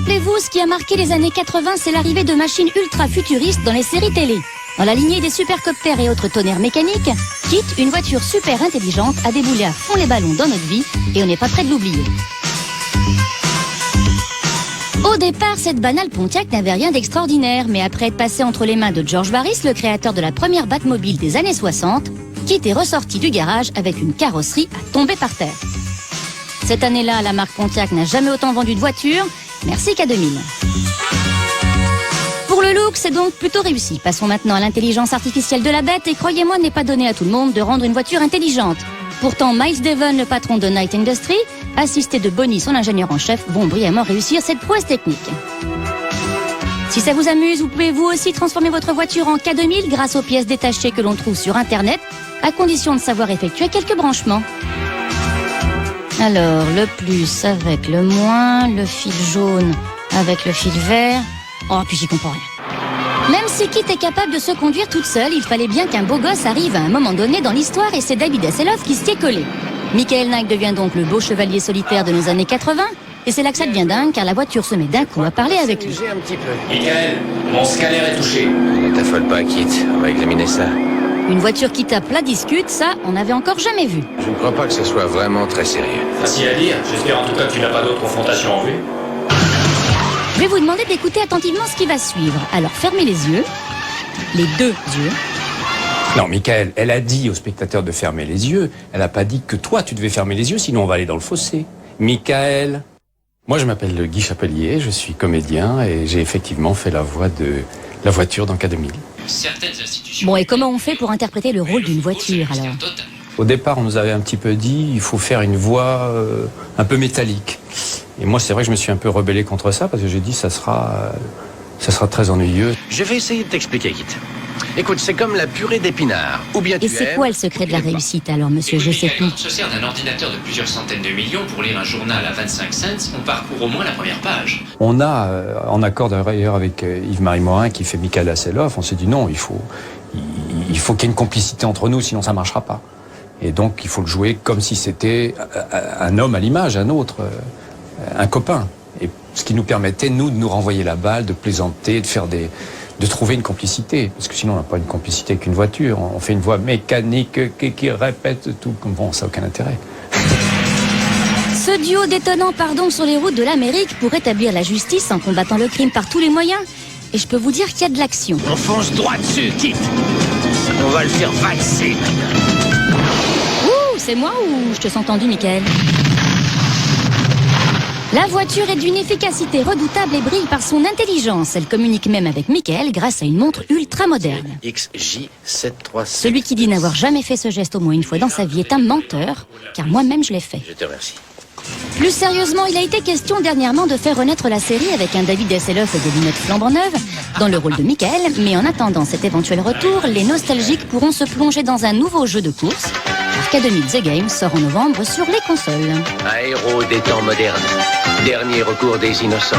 Rappelez-vous, ce qui a marqué les années 80, c'est l'arrivée de machines ultra futuristes dans les séries télé. Dans la lignée des supercoptères et autres tonnerres mécaniques, KITT, une voiture super intelligente, a déboulé à fond les ballons dans notre vie et on n'est pas près de l'oublier. Au départ, cette banale Pontiac n'avait rien d'extraordinaire, mais après être passée entre les mains de George Barris, le créateur de la première Batmobile des années 60, KITT est ressorti du garage avec une carrosserie à tomber par terre. Cette année-là, la marque Pontiac n'a jamais autant vendu de voitures, merci qu'à 2000. Pour le look, c'est donc plutôt réussi. Passons maintenant à l'intelligence artificielle de la bête et croyez-moi, n'est pas donné à tout le monde de rendre une voiture intelligente. Pourtant, Miles Devon, le patron de Knight Industries, assisté de Bonnie, son ingénieur en chef, vont brillamment réussir cette prouesse technique. Si ça vous amuse, vous pouvez vous aussi transformer votre voiture en K2000 grâce aux pièces détachées que l'on trouve sur Internet, à condition de savoir effectuer quelques branchements. Alors, le plus avec le moins, le fil jaune avec le fil vert... Oh, puis j'y comprends rien. Même si KITT est capable de se conduire toute seule, il fallait bien qu'un beau gosse arrive à un moment donné dans l'histoire et c'est David Hasselhoff qui s'y est collé. Michael Knight devient donc le beau chevalier solitaire de nos années 80 et c'est là que ça devient dingue car la voiture se met d'un coup à parler avec lui. Michael, mon scanner est touché. Ne t'affole pas, KITT, on va examiner ça. Une voiture qui tape la discute, ça, on n'avait encore jamais vu. Je ne crois pas que ce soit vraiment très sérieux. Facile à dire, j'espère en tout cas que tu n'as pas d'autres confrontations en vue. Je vais vous demander d'écouter attentivement ce qui va suivre. Alors fermez les yeux, les deux yeux. Non, Michael, elle a dit aux spectateurs de fermer les yeux. Elle n'a pas dit que toi, tu devais fermer les yeux, sinon on va aller dans le fossé. Michael. Moi, je m'appelle Guy Chapelier, je suis comédien et j'ai effectivement fait la voix de la voiture dans K2000. Bon, et comment on fait pour interpréter le rôle d'une voiture, alors? Au départ, on nous avait un petit peu dit, il faut faire une voix un peu métallique. Et moi, c'est vrai que je me suis un peu rebellé contre ça, parce que j'ai dit, ça sera très ennuyeux. Je vais essayer de t'expliquer, KITT. Écoute, c'est comme la purée d'épinards. Ou bien tu Et c'est quoi le secret de la réussite, alors, monsieur Je sais tout? On se sert d'un ordinateur de plusieurs centaines de millions pour lire un journal à 25 cents. On parcourt au moins la première page. On a, en accord d'ailleurs avec Yves-Marie Morin, qui fait Michael Hasselhoff, on s'est dit non, il faut qu'il y ait une complicité entre nous, sinon ça ne marchera pas. Et donc, il faut le jouer comme si c'était un homme à l'image, un autre, un copain. Et ce qui nous permettait, nous, de nous renvoyer la balle, de plaisanter, de trouver une complicité. Parce que sinon, on n'a pas une complicité avec une voiture. On fait une voix mécanique qui répète tout. Bon, ça n'a aucun intérêt. Ce duo détonnant part donc sur les routes de l'Amérique pour établir la justice en combattant le crime par tous les moyens. Et je peux vous dire qu'il y a de l'action. On fonce droit dessus, KITT. On va le faire valser. Ouh, c'est moi ou je te sens tendu, Michael? La voiture est d'une efficacité redoutable et brille par son intelligence. Elle communique même avec Michael grâce à une montre ultra moderne. XJ737. Celui qui dit n'avoir jamais fait ce geste au moins une fois dans sa vie est un menteur, car moi-même je l'ai fait. Je te remercie. Plus sérieusement, il a été question dernièrement de faire renaître la série avec un David Hasselhoff et des lunettes flambant neuves dans le rôle de Michael, mais en attendant cet éventuel retour, les nostalgiques pourront se plonger dans un nouveau jeu de course. K2000 The Game sort en novembre sur les consoles. Un héros des temps modernes. Dernier recours des innocents.